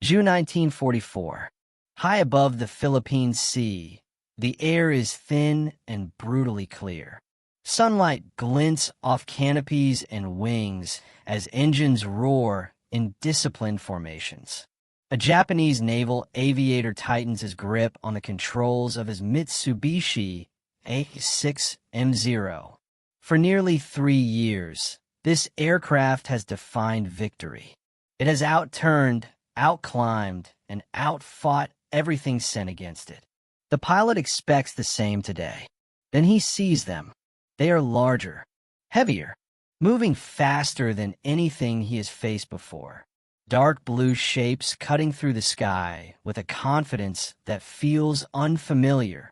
June 1944. High above the Philippine Sea, the air is thin and brutally clear. Sunlight glints off canopies and wings as engines roar in disciplined formations. A Japanese naval aviator tightens his grip on the controls of his Mitsubishi F6F. For nearly 3 years, this aircraft has defined victory. It has outturned, outclimbed, and outfought everything sent against it. The pilot expects the same today. Then he sees them. They are larger, heavier, moving faster than anything he has faced before. Dark blue shapes cutting through the sky with a confidence that feels unfamiliar,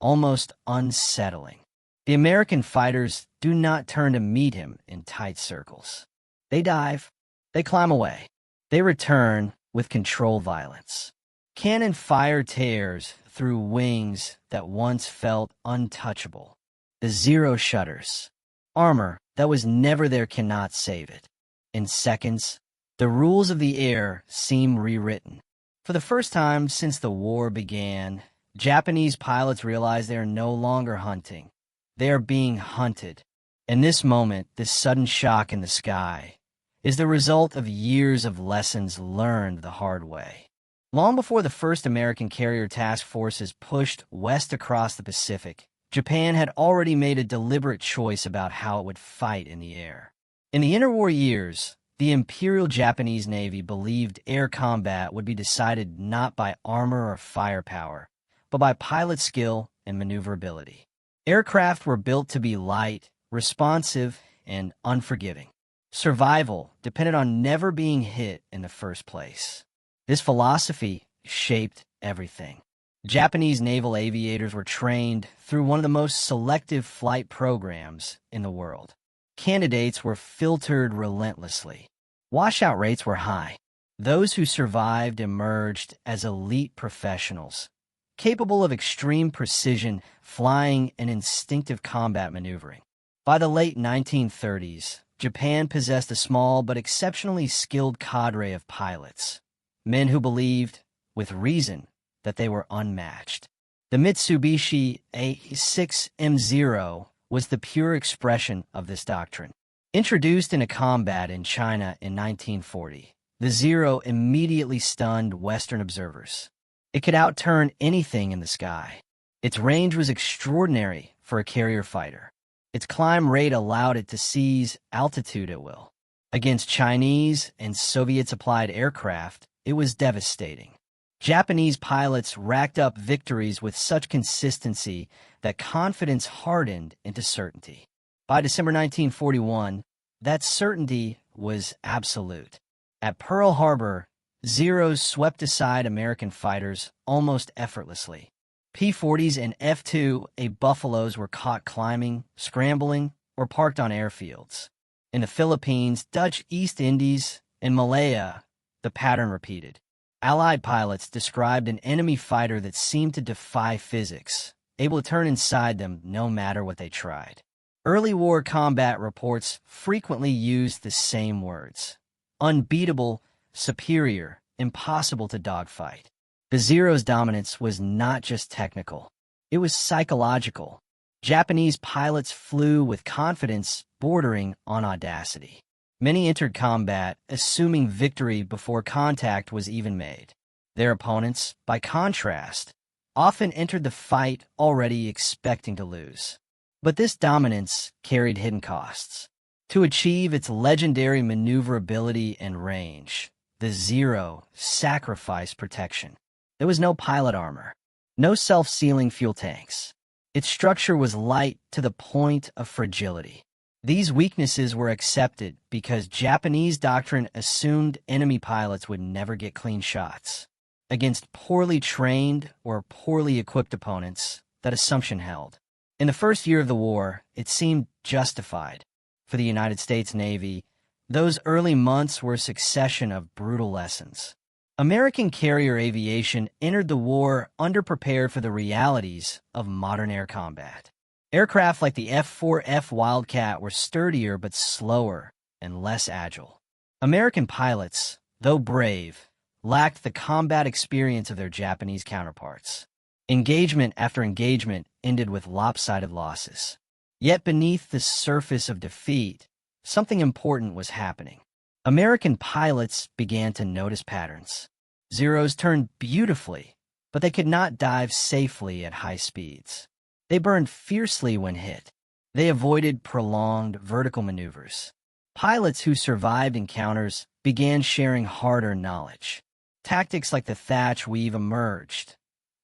almost unsettling. The American fighters do not turn to meet him in tight circles. They dive, they climb away, they return with control violence. Cannon fire tears through wings that once felt untouchable. The Zero shudders. Armor that was never there cannot save it. In seconds, the rules of the air seem rewritten. For the first time since the war began, Japanese pilots realize they are no longer hunting. They are being hunted. In this moment, this sudden shock in the sky is the result of years of lessons learned the hard way. Long before the first American carrier task forces pushed west across the Pacific, Japan had already made a deliberate choice about how it would fight in the air. In the interwar years, the Imperial Japanese Navy believed air combat would be decided not by armor or firepower, but by pilot skill and maneuverability. Aircraft were built to be light, responsive, and unforgiving. Survival depended on never being hit in the first place. This philosophy shaped everything. Japanese naval aviators were trained through one of the most selective flight programs in the world. Candidates were filtered relentlessly. Washout rates were high. Those who survived emerged as elite professionals, capable of extreme precision, flying, and instinctive combat maneuvering. By the late 1930s, Japan possessed a small but exceptionally skilled cadre of pilots, men who believed, with reason, that they were unmatched. The Mitsubishi A6M0 was the pure expression of this doctrine. Introduced into combat in China in 1940, the Zero immediately stunned Western observers. It could outturn anything in the sky. Its range was extraordinary for a carrier fighter. Its climb rate allowed it to seize altitude at will. Against Chinese and Soviet-supplied aircraft, it was devastating. Japanese pilots racked up victories with such consistency that confidence hardened into certainty. By December 1941, that certainty was absolute. At Pearl Harbor, Zeros swept aside American fighters almost effortlessly. P-40s and F-2A Buffaloes were caught climbing, scrambling, or parked on airfields. In the Philippines, Dutch East Indies, and Malaya, the pattern repeated. Allied pilots described an enemy fighter that seemed to defy physics, able to turn inside them no matter what they tried. Early war combat reports frequently used the same words: unbeatable, superior, impossible to dogfight. The Zero's dominance was not just technical. It was psychological. Japanese pilots flew with confidence bordering on audacity. Many entered combat assuming victory before contact was even made. Their opponents, by contrast, often entered the fight already expecting to lose. But this dominance carried hidden costs. To achieve its legendary maneuverability and range, the Zero sacrificed protection. There was no pilot armor, no self-sealing fuel tanks. Its structure was light to the point of fragility. These weaknesses were accepted because Japanese doctrine assumed enemy pilots would never get clean shots. Against poorly trained or poorly equipped opponents, that assumption held. In the first year of the war, it seemed justified. For the United States Navy, those early months were a succession of brutal lessons. American carrier aviation entered the war underprepared for the realities of modern air combat. Aircraft like the F4F Wildcat were sturdier but slower and less agile. American pilots, though brave, lacked the combat experience of their Japanese counterparts. Engagement after engagement ended with lopsided losses. Yet beneath the surface of defeat, something important was happening. American pilots began to notice patterns. Zeros turned beautifully, but they could not dive safely at high speeds. They burned fiercely when hit. They avoided prolonged vertical maneuvers. Pilots who survived encounters began sharing hard-earned knowledge. Tactics like the thatch weave emerged,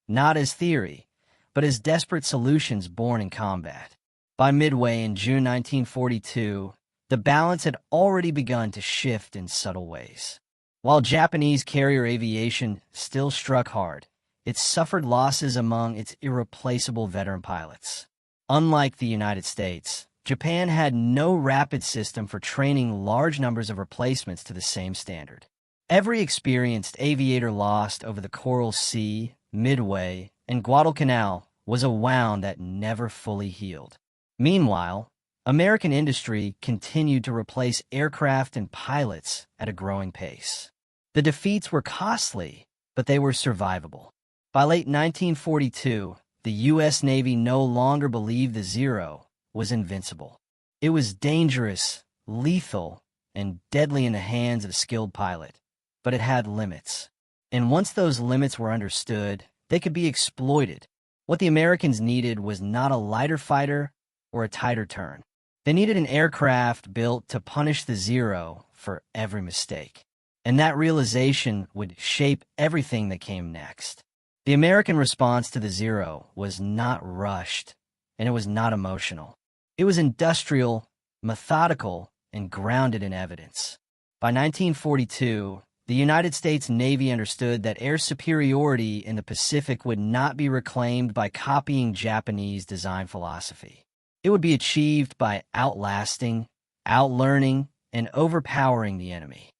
not as theory, but as desperate solutions born in combat. By midway in June 1942, the balance had already begun to shift in subtle ways. While Japanese carrier aviation still struck hard, it suffered losses among its irreplaceable veteran pilots. Unlike the United States, Japan had no rapid system for training large numbers of replacements to the same standard. Every experienced aviator lost over the Coral Sea, Midway, and Guadalcanal was a wound that never fully healed. Meanwhile, American industry continued to replace aircraft and pilots at a growing pace. The defeats were costly, but they were survivable. By late 1942, the U.S. Navy no longer believed the Zero was invincible. It was dangerous, lethal, and deadly in the hands of a skilled pilot, but it had limits. And once those limits were understood, they could be exploited. What the Americans needed was not a lighter fighter or a tighter turn. They needed an aircraft built to punish the Zero for every mistake. And that realization would shape everything that came next. The American response to the Zero was not rushed, and it was not emotional. It was industrial, methodical, and grounded in evidence. By 1942, the United States Navy understood that air superiority in the Pacific would not be reclaimed by copying Japanese design philosophy. It would be achieved by outlasting, outlearning, and overpowering the enemy.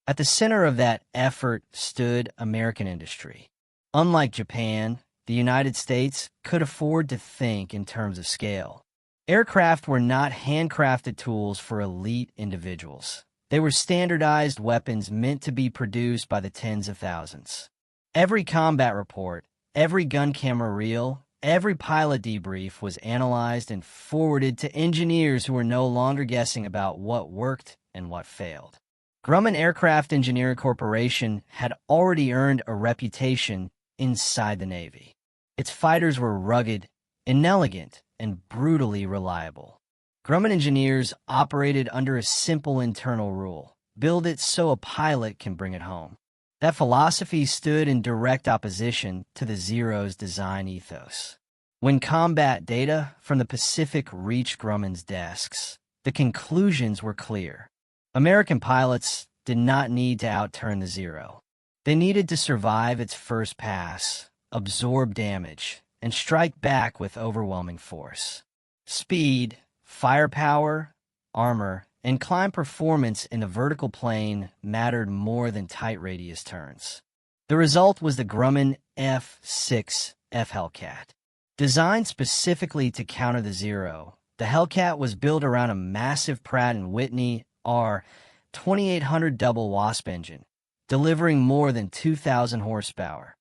At the center of that effort stood American industry. Unlike Japan, the United States could afford to think in terms of scale. Aircraft were not handcrafted tools for elite individuals. They were standardized weapons meant to be produced by the tens of thousands. Every combat report, every gun camera reel, every pilot debrief was analyzed and forwarded to engineers who were no longer guessing about what worked and what failed. Grumman Aircraft Engineering Corporation had already earned a reputation inside the Navy. Its fighters were rugged, inelegant, and brutally reliable. Grumman engineers operated under a simple internal rule: build it so a pilot can bring it home. That philosophy stood in direct opposition to the Zero's design ethos. When combat data from the Pacific reached Grumman's desks, the conclusions were clear. American pilots did not need to outturn the Zero. They needed to survive its first pass, absorb damage, and strike back with overwhelming force. Speed, firepower, armor, and climb performance in the vertical plane mattered more than tight radius turns. The result was the Grumman F6F Hellcat. Designed specifically to counter the Zero, the Hellcat was built around a massive Pratt & Whitney R2800 double Wasp engine, delivering more than 2,000 horsepower,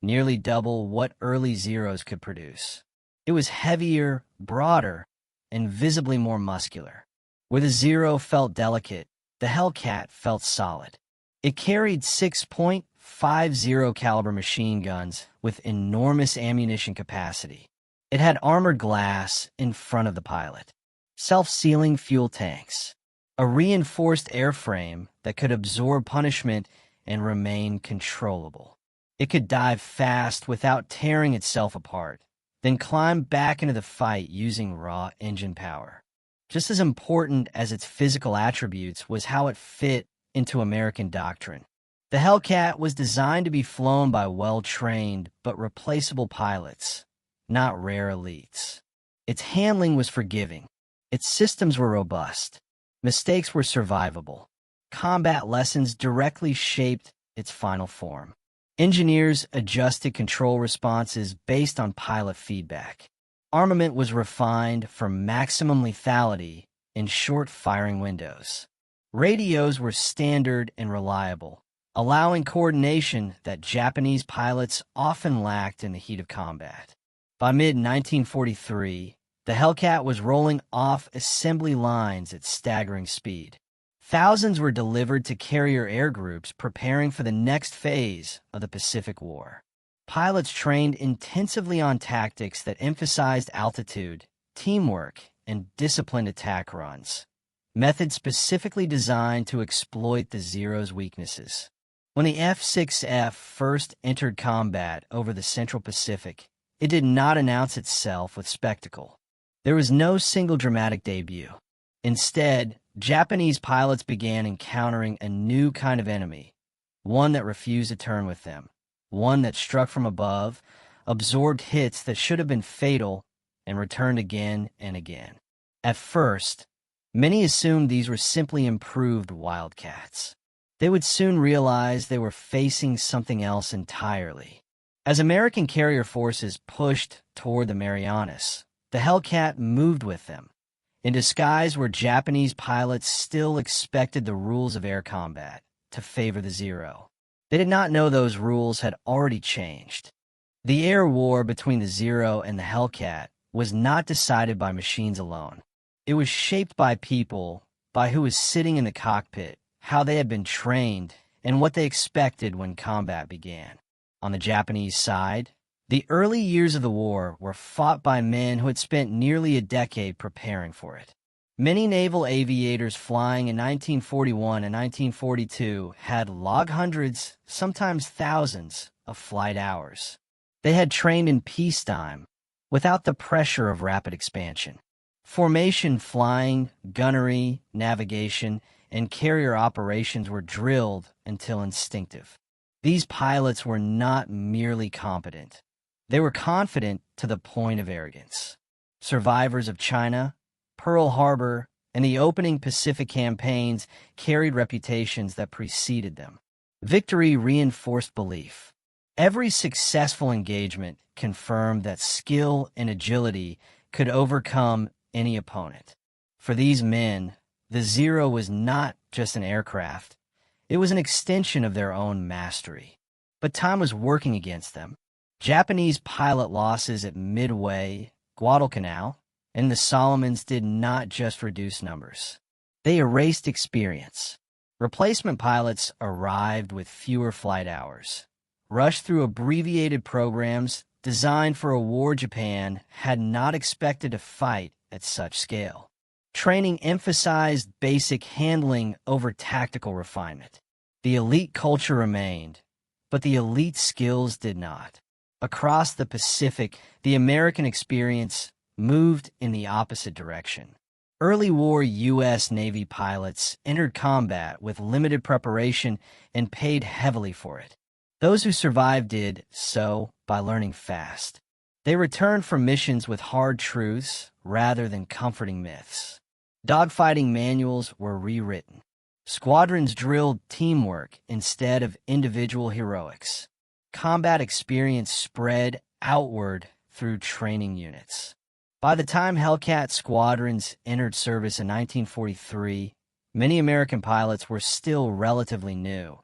nearly double what early Zeros could produce. It was heavier, broader, and visibly more muscular. Where the Zero felt delicate, the Hellcat felt solid. It carried 6.50 caliber machine guns with enormous ammunition capacity. It had armored glass in front of the pilot, self-sealing fuel tanks, a reinforced airframe that could absorb punishment and remain controllable. It could dive fast without tearing itself apart, then climb back into the fight using raw engine power. Just as important as its physical attributes was how it fit into American doctrine. The Hellcat was designed to be flown by well-trained but replaceable pilots, not rare elites. Its handling was forgiving. Its systems were robust. Mistakes were survivable. Combat lessons directly shaped its final form. Engineers adjusted control responses based on pilot feedback. Armament was refined for maximum lethality in short firing windows. Radios were standard and reliable, allowing coordination that Japanese pilots often lacked in the heat of combat. By mid-1943, the Hellcat was rolling off assembly lines at staggering speed. Thousands were delivered to carrier air groups preparing for the next phase of the Pacific War. Pilots trained intensively on tactics that emphasized altitude, teamwork, and disciplined attack runs, methods specifically designed to exploit the Zero's weaknesses. When the F6F first entered combat over the Central Pacific, it did not announce itself with spectacle. There was no single dramatic debut. Instead, Japanese pilots began encountering a new kind of enemy, one that refused to turn with them, one that struck from above, absorbed hits that should have been fatal, and returned again and again. At first, many assumed these were simply improved Wildcats. They would soon realize they were facing something else entirely. As American carrier forces pushed toward the Marianas, the Hellcat moved with them. In disguise were Japanese pilots still expected the rules of air combat to favor the Zero. They did not know those rules had already changed. The air war between the Zero and the Hellcat was not decided by machines alone. It was shaped by people, by who was sitting in the cockpit, how they had been trained, and what they expected when combat began. On the Japanese side, the early years of the war were fought by men who had spent nearly a decade preparing for it. Many naval aviators flying in 1941 and 1942 had logged hundreds, sometimes thousands, of flight hours. They had trained in peacetime, without the pressure of rapid expansion. Formation flying, gunnery, navigation, and carrier operations were drilled until instinctive. These pilots were not merely competent. They were confident to the point of arrogance. Survivors of China, Pearl Harbor, and the opening Pacific campaigns carried reputations that preceded them. Victory reinforced belief. Every successful engagement confirmed that skill and agility could overcome any opponent. For these men, the Zero was not just an aircraft. It was an extension of their own mastery. But time was working against them. Japanese pilot losses at Midway, Guadalcanal, and the Solomons did not just reduce numbers. They erased experience. Replacement pilots arrived with fewer flight hours, rushed through abbreviated programs designed for a war Japan had not expected to fight at such scale. Training emphasized basic handling over tactical refinement. The elite culture remained, but the elite skills did not. Across the Pacific, the American experience moved in the opposite direction. Early war U.S. Navy pilots entered combat with limited preparation and paid heavily for it. Those who survived did so by learning fast. They returned from missions with hard truths rather than comforting myths. Dogfighting manuals were rewritten. Squadrons drilled teamwork instead of individual heroics. Combat experience spread outward through training units. By the time Hellcat squadrons entered service in 1943, many American pilots were still relatively new,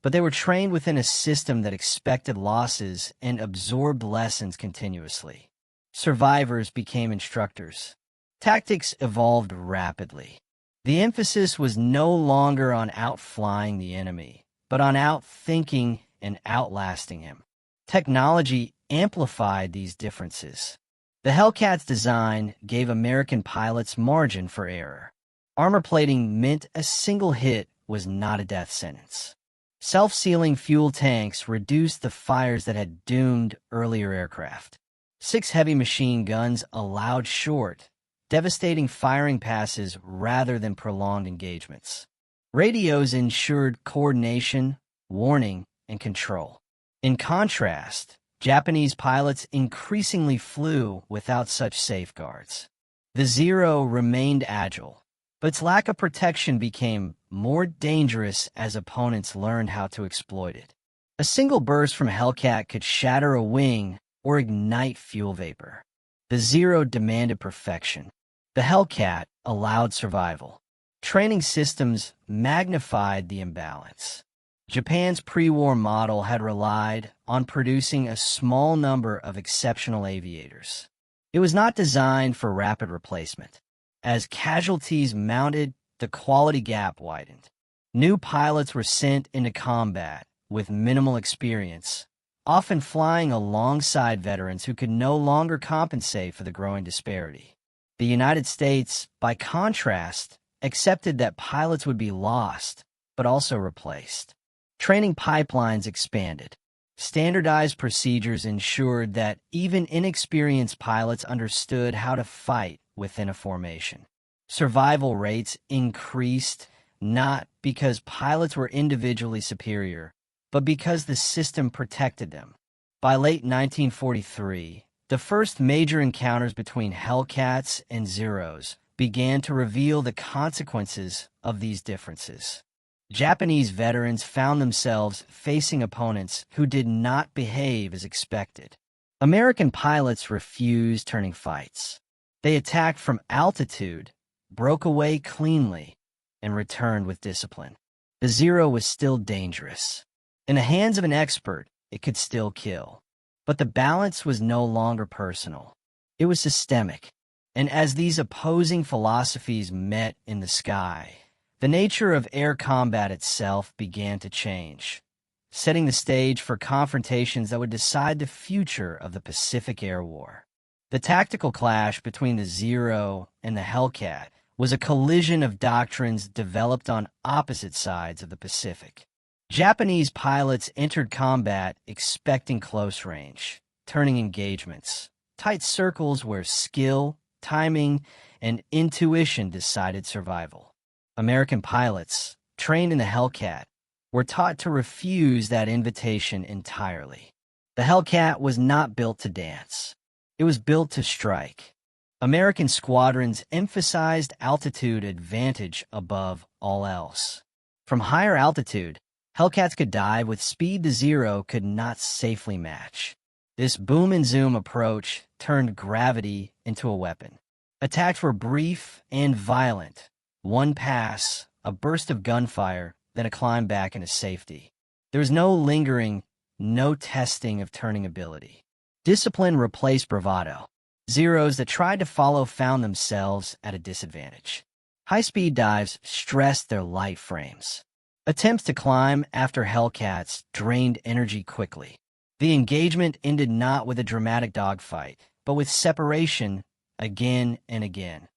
but they were trained within a system that expected losses and absorbed lessons continuously. Survivors became instructors. Tactics evolved rapidly. The emphasis was no longer on outflying the enemy, but on outthinking and outlasting him. Technology amplified these differences. The Hellcat's design gave American pilots margin for error. Armor plating meant a single hit was not a death sentence. Self-sealing fuel tanks reduced the fires that had doomed earlier aircraft. 6 heavy machine guns allowed short, devastating firing passes rather than prolonged engagements. Radios ensured coordination, warning, and control. In contrast, Japanese pilots increasingly flew without such safeguards. The Zero remained agile, but its lack of protection became more dangerous as opponents learned how to exploit it. A single burst from Hellcat could shatter a wing or ignite fuel vapor. The Zero demanded perfection. The Hellcat allowed survival. Training systems magnified the imbalance. Japan's pre-war model had relied on producing a small number of exceptional aviators. It was not designed for rapid replacement. As casualties mounted, the quality gap widened. New pilots were sent into combat with minimal experience, often flying alongside veterans who could no longer compensate for the growing disparity. The United States, by contrast, accepted that pilots would be lost, but also replaced. Training pipelines expanded. Standardized procedures ensured that even inexperienced pilots understood how to fight within a formation. Survival rates increased not because pilots were individually superior, but because the system protected them. By late 1943, the first major encounters between Hellcats and Zeros began to reveal the consequences of these differences. Japanese veterans found themselves facing opponents who did not behave as expected. American pilots refused turning fights. They attacked from altitude, broke away cleanly, and returned with discipline. The Zero was still dangerous. In the hands of an expert, it could still kill. But the balance was no longer personal. It was systemic. And as these opposing philosophies met in the sky, the nature of air combat itself began to change, setting the stage for confrontations that would decide the future of the Pacific Air War. The tactical clash between the Zero and the Hellcat was a collision of doctrines developed on opposite sides of the Pacific. Japanese pilots entered combat expecting close range, turning engagements, tight circles where skill, timing, and intuition decided survival. American pilots, trained in the Hellcat, were taught to refuse that invitation entirely. The Hellcat was not built to dance. It was built to strike. American squadrons emphasized altitude advantage above all else. From higher altitude, Hellcats could dive with speed the Zero could not safely match. This boom and zoom approach turned gravity into a weapon. Attacks were brief and violent. One pass, a burst of gunfire, then a climb back into safety. There was no lingering, no testing of turning ability. Discipline replaced bravado. Zeros that tried to follow found themselves at a disadvantage. High-speed dives stressed their light frames. Attempts to climb after Hellcats drained energy quickly. The engagement ended not with a dramatic dogfight, but with separation again and again,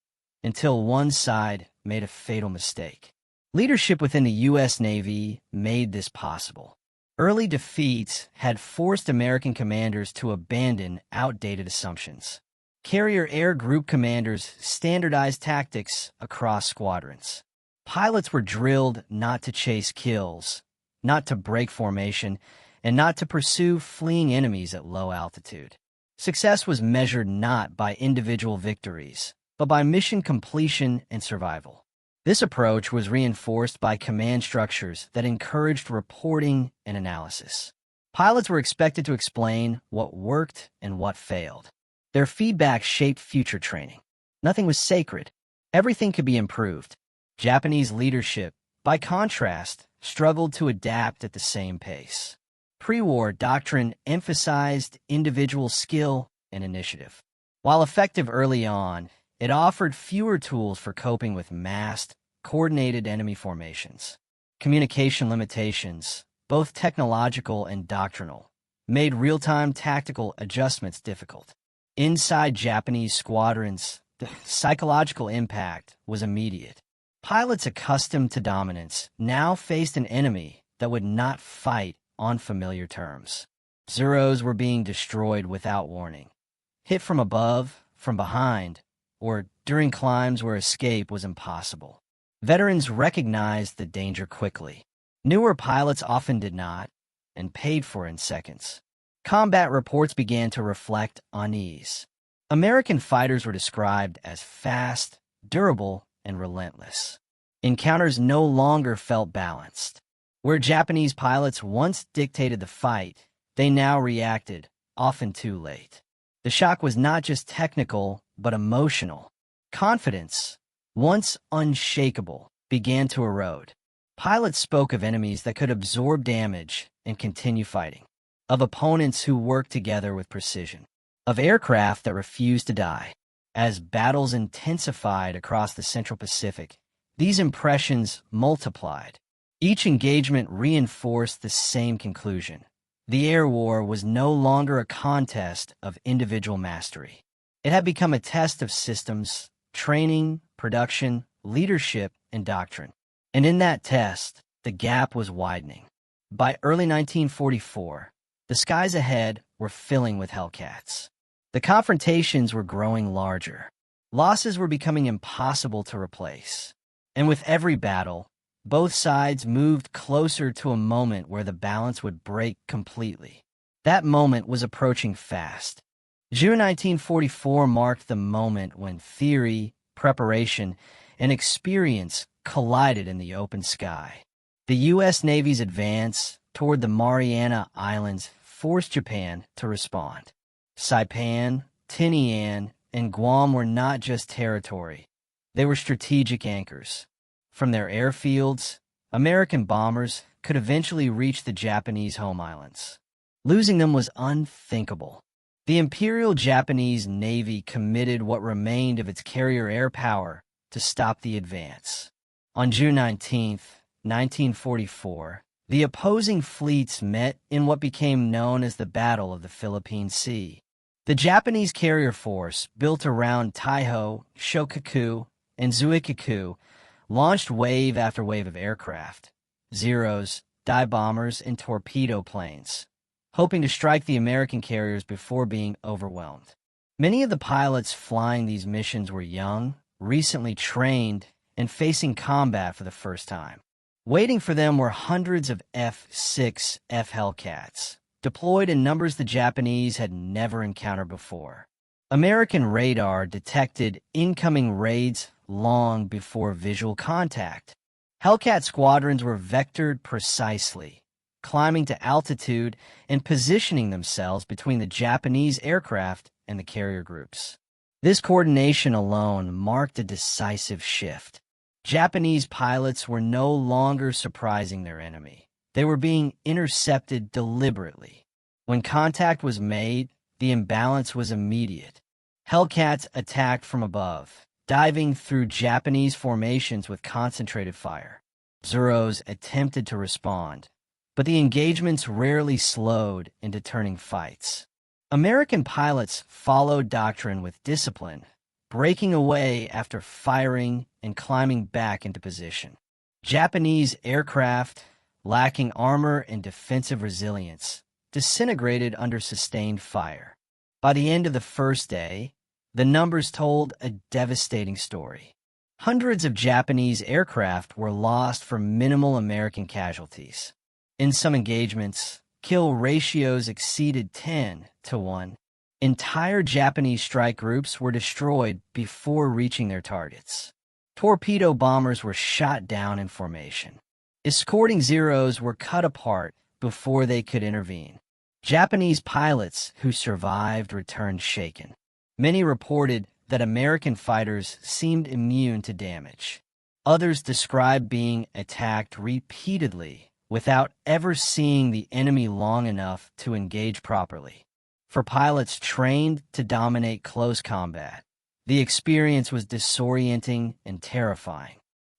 until one side made a fatal mistake. Leadership within the U.S. Navy made this possible. Early defeats had forced American commanders to abandon outdated assumptions. Carrier Air Group commanders standardized tactics across squadrons. Pilots were drilled not to chase kills, not to break formation, and not to pursue fleeing enemies at low altitude. Success was measured not by individual victories, but by mission completion and survival. This approach was reinforced by command structures that encouraged reporting and analysis. Pilots were expected to explain what worked and what failed. Their feedback shaped future training. Nothing was sacred. Everything could be improved. Japanese leadership, by contrast, struggled to adapt at the same pace. Pre-war doctrine emphasized individual skill and initiative. While effective early on, it offered fewer tools for coping with massed, coordinated enemy formations. Communication limitations, both technological and doctrinal, made real-time tactical adjustments difficult. Inside Japanese squadrons, the psychological impact was immediate. Pilots accustomed to dominance now faced an enemy that would not fight on familiar terms. Zeros were being destroyed without warning. Hit from above, from behind, or during climbs where escape was impossible. Veterans recognized the danger quickly. Newer pilots often did not, and paid for it in seconds. Combat reports began to reflect unease. American fighters were described as fast, durable, and relentless. Encounters no longer felt balanced. Where Japanese pilots once dictated the fight, they now reacted, often too late. The shock was not just technical, but emotional. Confidence, once unshakable, began to erode. Pilots spoke of enemies that could absorb damage and continue fighting, of opponents who worked together with precision, of aircraft that refused to die. As battles intensified across the Central Pacific, these impressions multiplied. Each engagement reinforced the same conclusion. The air war was no longer a contest of individual mastery. It had become a test of systems, training, production, leadership, and doctrine. And in that test, the gap was widening. By early 1944, the skies ahead were filling with Hellcats. The confrontations were growing larger. Losses were becoming impossible to replace. And with every battle, both sides moved closer to a moment where the balance would break completely. That moment was approaching fast. June 1944 marked the moment when theory, preparation, and experience collided in the open sky. The U.S. Navy's advance toward the Mariana Islands forced Japan to respond. Saipan, Tinian, and Guam were not just territory. They were strategic anchors. From their airfields, American bombers could eventually reach the Japanese home islands. Losing them was unthinkable. The Imperial Japanese Navy committed what remained of its carrier air power to stop the advance. On June 19, 1944, the opposing fleets met in what became known as the Battle of the Philippine Sea. The Japanese carrier force, built around Taiho, Shokaku, and Zuikaku, launched wave after wave of aircraft, Zeros, dive bombers, and torpedo planes, hoping to strike the American carriers before being overwhelmed. Many of the pilots flying these missions were young, recently trained, and facing combat for the first time. Waiting for them were hundreds of F6F Hellcats, deployed in numbers the Japanese had never encountered before. American radar detected incoming raids long before visual contact. Hellcat squadrons were vectored precisely, climbing to altitude and positioning themselves between the Japanese aircraft and the carrier groups. This coordination alone marked a decisive shift. Japanese pilots were no longer surprising their enemy. They were being intercepted deliberately. When contact was made, the imbalance was immediate. Hellcats attacked from above, diving through Japanese formations with concentrated fire. Zeros attempted to respond, but the engagements rarely slowed into turning fights. American pilots followed doctrine with discipline, breaking away after firing and climbing back into position. Japanese aircraft, lacking armor and defensive resilience, disintegrated under sustained fire. By the end of the first day, the numbers told a devastating story. Hundreds of Japanese aircraft were lost for minimal American casualties. In some engagements, kill ratios exceeded 10-1. Entire Japanese strike groups were destroyed before reaching their targets. Torpedo bombers were shot down in formation. Escorting Zeros were cut apart before they could intervene. Japanese pilots who survived returned shaken. Many reported that American fighters seemed immune to damage. Others described being attacked repeatedly without ever seeing the enemy long enough to engage properly. For pilots trained to dominate close combat, the experience was disorienting and terrifying.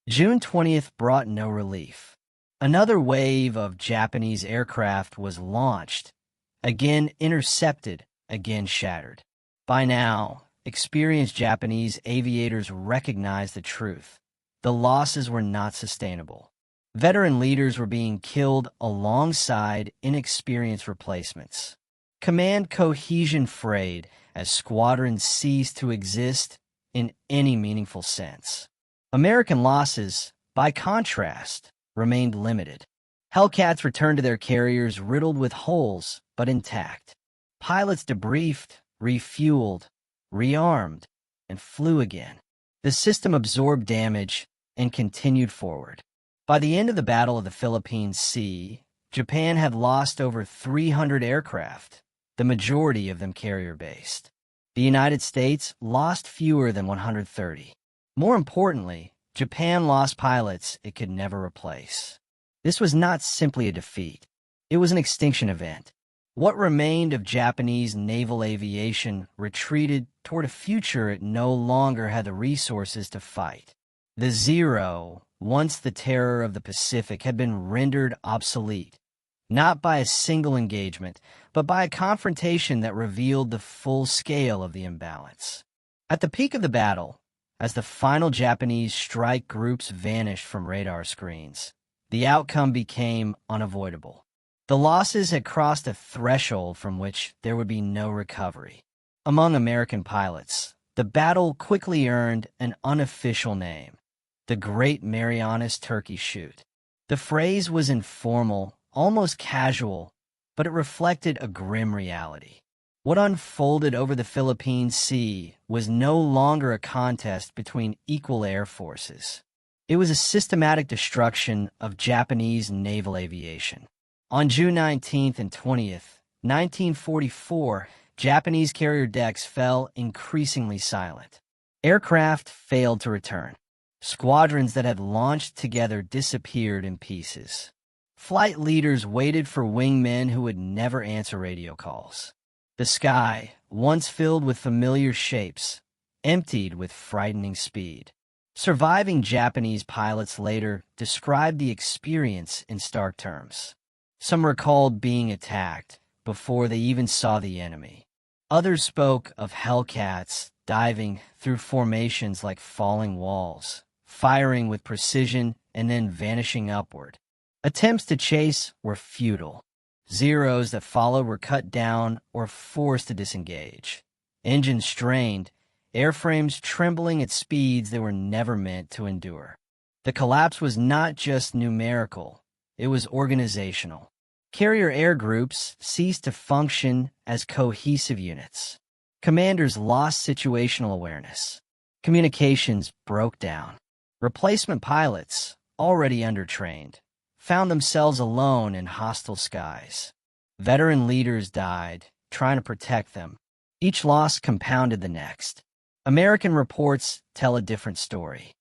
June 20th brought no relief. Another wave of Japanese aircraft was launched, again intercepted, again shattered. By now, experienced Japanese aviators recognized the truth. The losses were not sustainable. Veteran leaders were being killed alongside inexperienced replacements. Command cohesion frayed as squadrons ceased to exist in any meaningful sense. American losses, by contrast, remained limited. Hellcats returned to their carriers riddled with holes, but intact. Pilots debriefed, refueled, rearmed, and flew again. The system absorbed damage and continued forward. By the end of the Battle of the Philippine Sea, Japan had lost over 300 aircraft, the majority of them carrier-based. The United States lost fewer than 130. More importantly, Japan lost pilots it could never replace. This was not simply a defeat. It was an extinction event. What remained of Japanese naval aviation retreated toward a future it no longer had the resources to fight. The Zero, once the terror of the Pacific, had been rendered obsolete, not by a single engagement, but by a confrontation that revealed the full scale of the imbalance. At the peak of the battle, as the final Japanese strike groups vanished from radar screens, the outcome became unavoidable. The losses had crossed a threshold from which there would be no recovery. Among American pilots, the battle quickly earned an unofficial name: the Great Marianas Turkey Shoot. The phrase was informal, almost casual, but it reflected a grim reality. What unfolded over the Philippine Sea was no longer a contest between equal air forces. It was a systematic destruction of Japanese naval aviation. On June 19th and 20th, 1944, Japanese carrier decks fell increasingly silent. Aircraft failed to return. Squadrons that had launched together disappeared in pieces. Flight leaders waited for wingmen who would never answer radio calls. The sky, once filled with familiar shapes, emptied with frightening speed. Surviving Japanese pilots later described the experience in stark terms. Some recalled being attacked before they even saw the enemy. Others spoke of Hellcats diving through formations like falling walls, firing with precision and then vanishing upward. Attempts to chase were futile. Zeros that followed were cut down or forced to disengage. Engines strained, airframes trembling at speeds they were never meant to endure. The collapse was not just numerical, it was organizational. Carrier air groups ceased to function as cohesive units. Commanders lost situational awareness. Communications broke down. Replacement pilots, already undertrained, found themselves alone in hostile skies. Veteran leaders died, trying to protect them. Each loss compounded the next. American reports tell a different story.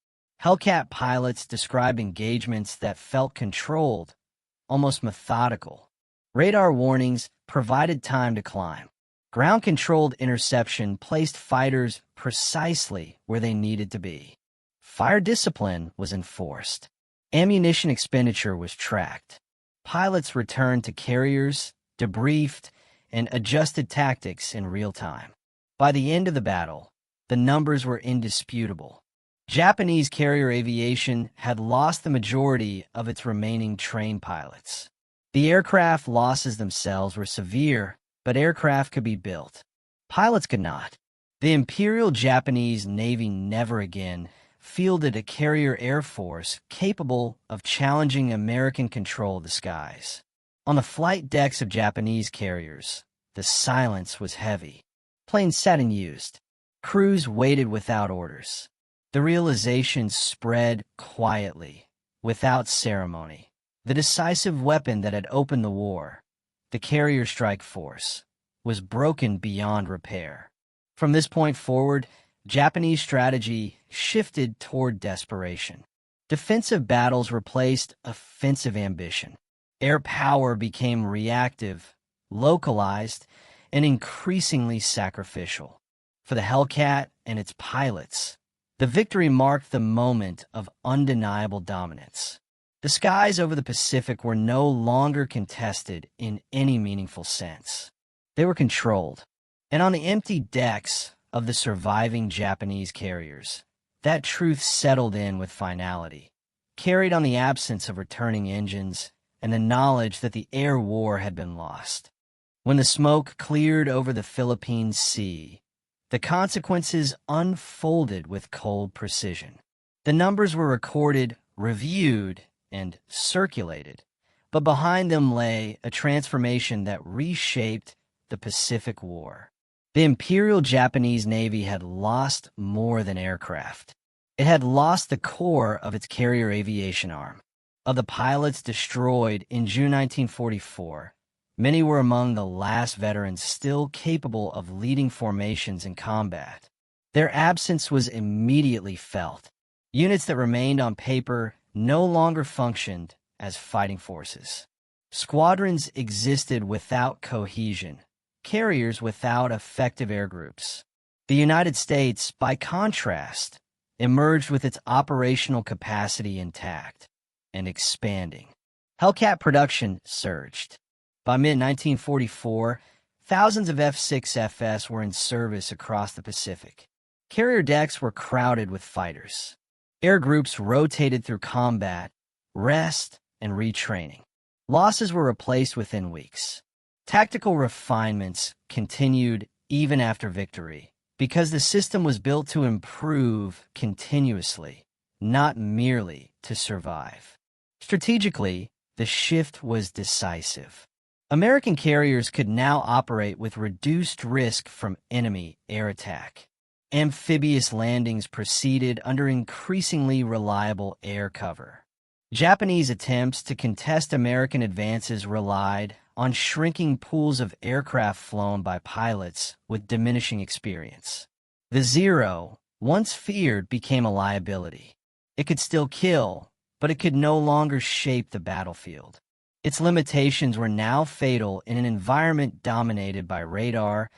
Hellcat pilots described engagements that felt controlled, almost methodical. Radar warnings provided time to climb. Ground-controlled interception placed fighters precisely where they needed to be. Fire discipline was enforced. Ammunition expenditure was tracked. Pilots returned to carriers, debriefed, and adjusted tactics in real time. By the end of the battle, the numbers were indisputable. Japanese carrier aviation had lost the majority of its remaining trained pilots. The aircraft losses themselves were severe, but aircraft could be built. Pilots could not. The Imperial Japanese Navy never again fielded a carrier air force capable of challenging American control of the skies. On the flight decks of Japanese carriers, the silence was heavy. Planes sat unused. Crews waited without orders. The realization spread quietly, without ceremony. The decisive weapon that had opened the war, the carrier strike force, was broken beyond repair. From this point forward, Japanese strategy shifted toward desperation. Defensive battles replaced offensive ambition. Air power became reactive, localized, and increasingly sacrificial. For the Hellcat and its pilots, the victory marked the moment of undeniable dominance. The skies over the Pacific were no longer contested in any meaningful sense. They were controlled. And on the empty decks of the surviving Japanese carriers, that truth settled in with finality, carried on the absence of returning engines and the knowledge that the air war had been lost. When the smoke cleared over the Philippine Sea, the consequences unfolded with cold precision. The numbers were recorded, reviewed, and circulated, but behind them lay a transformation that reshaped the Pacific War. The Imperial Japanese Navy had lost more than aircraft. It had lost the core of its carrier aviation arm. Of the pilots destroyed in June 1944, many were among the last veterans still capable of leading formations in combat. Their absence was immediately felt. Units that remained on paper no longer functioned as fighting forces. Squadrons existed without cohesion, carriers without effective air groups. The United States, by contrast, emerged with its operational capacity intact and expanding. Hellcat production surged. By mid-1944, thousands of F6Fs were in service across the Pacific. Carrier decks were crowded with fighters. Air groups rotated through combat, rest, and retraining. Losses were replaced within weeks. Tactical refinements continued even after victory, because the system was built to improve continuously, not merely to survive. Strategically, the shift was decisive. American carriers could now operate with reduced risk from enemy air attack. Amphibious landings proceeded under increasingly reliable air cover. Japanese attempts to contest American advances relied on shrinking pools of aircraft flown by pilots with diminishing experience. The Zero, once feared, became a liability. It could still kill, but it could no longer shape the battlefield. Its limitations were now fatal in an environment dominated by radar,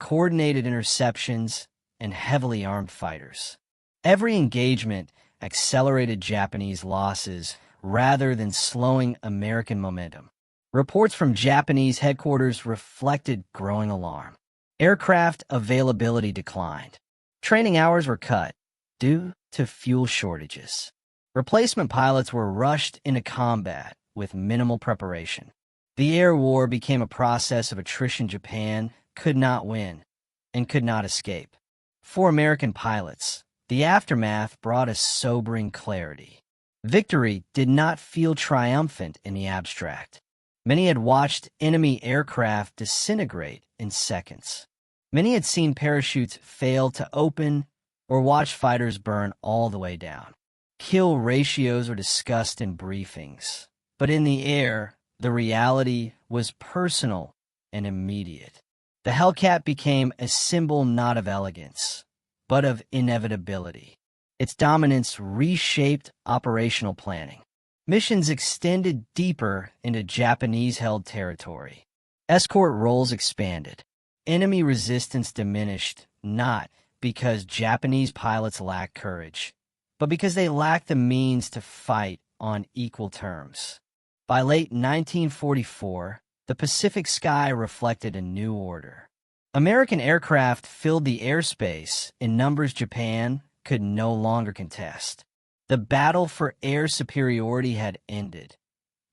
coordinated interceptions, and heavily armed fighters. Every engagement accelerated Japanese losses rather than slowing American momentum. Reports from Japanese headquarters reflected growing alarm. Aircraft availability declined. Training hours were cut due to fuel shortages. Replacement pilots were rushed into combat with minimal preparation. The air war became a process of attrition Japan could not win and could not escape. For American pilots, the aftermath brought a sobering clarity. Victory did not feel triumphant in the abstract. Many had watched enemy aircraft disintegrate in seconds. Many had seen parachutes fail to open or watched fighters burn all the way down. Kill ratios were discussed in briefings, but in the air, the reality was personal and immediate. The Hellcat became a symbol not of elegance, but of inevitability. Its dominance reshaped operational planning. Missions extended deeper into Japanese-held territory. Escort roles expanded. Enemy resistance diminished, not because Japanese pilots lacked courage, but because they lacked the means to fight on equal terms. By late 1944, the Pacific sky reflected a new order. American aircraft filled the airspace in numbers Japan could no longer contest. The battle for air superiority had ended,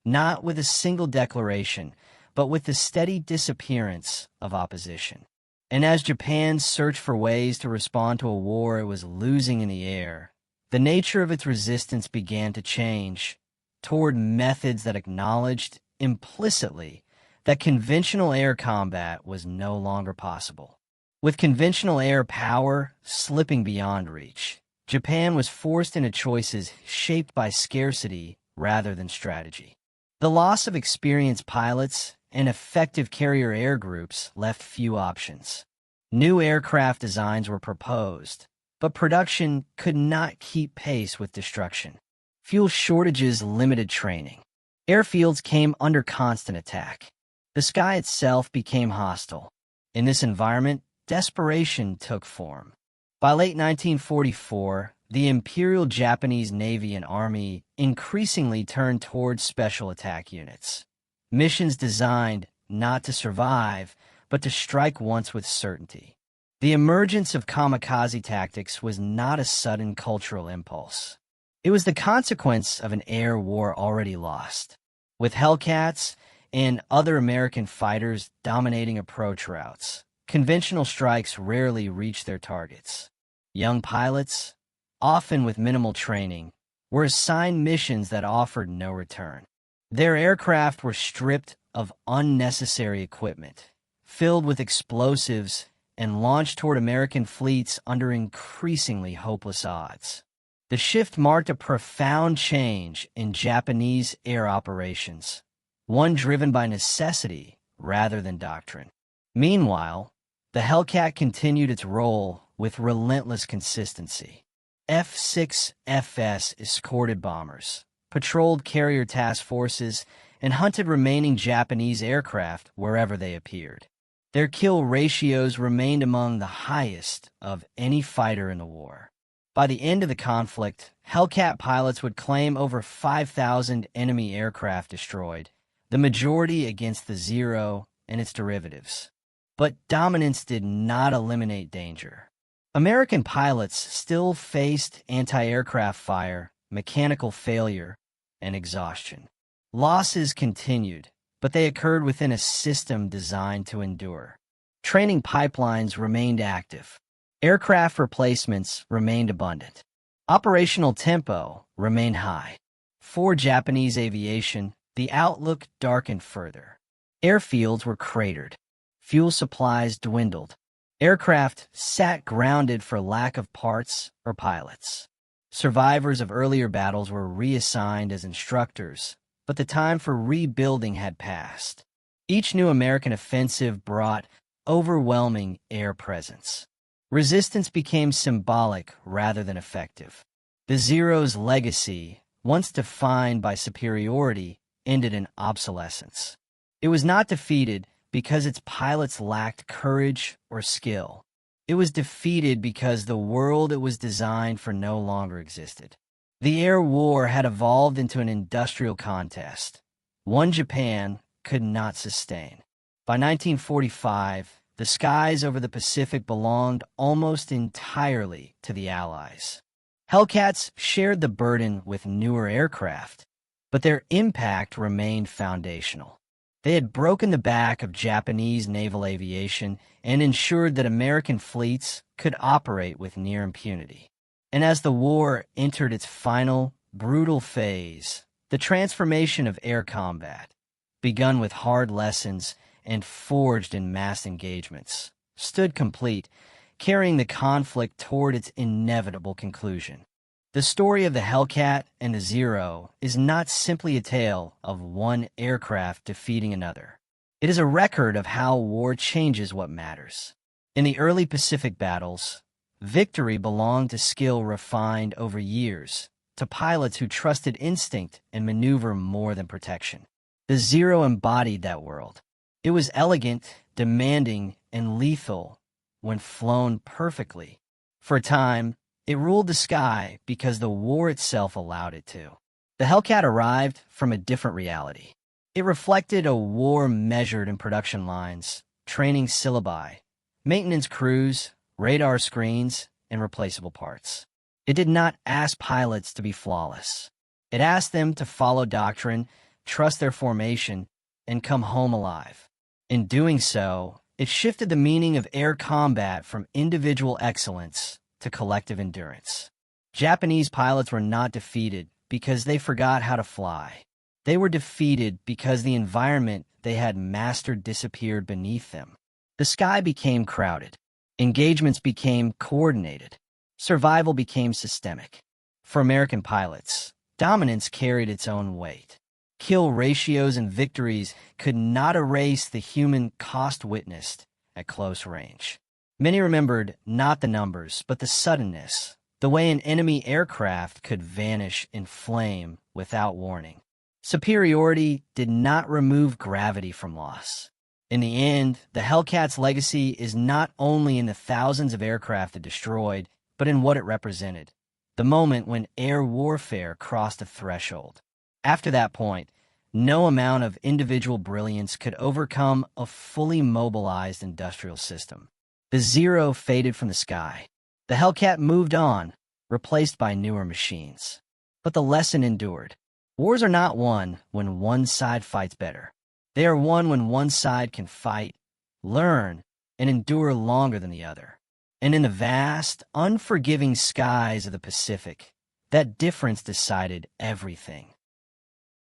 not with a single declaration, but with the steady disappearance of opposition. And as Japan searched for ways to respond to a war it was losing in the air, the nature of its resistance began to change toward methods that acknowledged implicitly that conventional air combat was no longer possible. With conventional air power slipping beyond reach, Japan was forced into choices shaped by scarcity rather than strategy. The loss of experienced pilots and effective carrier air groups left few options. New aircraft designs were proposed, but production could not keep pace with destruction. Fuel shortages limited training. Airfields came under constant attack. The sky itself became hostile. In this environment, desperation took form. By late 1944, the Imperial Japanese Navy and Army increasingly turned towards special attack units. Missions designed not to survive, but to strike once with certainty. The emergence of kamikaze tactics was not a sudden cultural impulse. It was the consequence of an air war already lost. With Hellcats and other American fighters dominating approach routes, conventional strikes rarely reached their targets. Young pilots, often with minimal training, were assigned missions that offered no return. Their aircraft were stripped of unnecessary equipment, filled with explosives, and launched toward American fleets under increasingly hopeless odds. The shift marked a profound change in Japanese air operations, one driven by necessity rather than doctrine. Meanwhile, the Hellcat continued its role with relentless consistency. F6Fs escorted bombers, patrolled carrier task forces, and hunted remaining Japanese aircraft wherever they appeared. Their kill ratios remained among the highest of any fighter in the war. By the end of the conflict, Hellcat pilots would claim over 5,000 enemy aircraft destroyed, the majority against the Zero and its derivatives. But dominance did not eliminate danger. American pilots still faced anti-aircraft fire, mechanical failure, and exhaustion. Losses continued, but they occurred within a system designed to endure. Training pipelines remained active. Aircraft replacements remained abundant. Operational tempo remained high. For Japanese aviation, the outlook darkened further. Airfields were cratered. Fuel supplies dwindled. Aircraft sat grounded for lack of parts or pilots. Survivors of earlier battles were reassigned as instructors, but the time for rebuilding had passed. Each new American offensive brought overwhelming air presence. Resistance became symbolic rather than effective. The Zero's legacy, once defined by superiority, ended in obsolescence. It was not defeated because its pilots lacked courage or skill. It was defeated because the world it was designed for no longer existed. The air war had evolved into an industrial contest, one Japan could not sustain. By 1945, the skies over the Pacific belonged almost entirely to the Allies. Hellcats shared the burden with newer aircraft, but their impact remained foundational. They had broken the back of Japanese naval aviation and ensured that American fleets could operate with near impunity. And as the war entered its final, brutal phase, the transformation of air combat, begun with hard lessons and forged in mass engagements, stood complete, carrying the conflict toward its inevitable conclusion. The story of the Hellcat and the Zero is not simply a tale of one aircraft defeating another. It is a record of how war changes what matters. In the early Pacific battles, victory belonged to skill refined over years, to pilots who trusted instinct and maneuver more than protection. The Zero embodied that world. It was elegant, demanding, and lethal when flown perfectly. For a time, it ruled the sky because the war itself allowed it to. The Hellcat arrived from a different reality. It reflected a war measured in production lines, training syllabi, maintenance crews, radar screens, and replaceable parts. It did not ask pilots to be flawless. It asked them to follow doctrine, trust their formation, and come home alive. In doing so, it shifted the meaning of air combat from individual excellence to collective endurance. Japanese pilots were not defeated because they forgot how to fly. They were defeated because the environment they had mastered disappeared beneath them. The sky became crowded. Engagements became coordinated. Survival became systemic. For American pilots, dominance carried its own weight. Kill ratios and victories could not erase the human cost witnessed at close range. Many remembered not the numbers, but the suddenness, the way an enemy aircraft could vanish in flame without warning. Superiority did not remove gravity from loss. In the end, the Hellcat's legacy is not only in the thousands of aircraft it destroyed, but in what it represented, the moment when air warfare crossed a threshold. After that point, no amount of individual brilliance could overcome a fully mobilized industrial system. The Zero faded from the sky. The Hellcat moved on, replaced by newer machines. But the lesson endured. Wars are not won when one side fights better. They are won when one side can fight, learn, and endure longer than the other. And in the vast, unforgiving skies of the Pacific, that difference decided everything.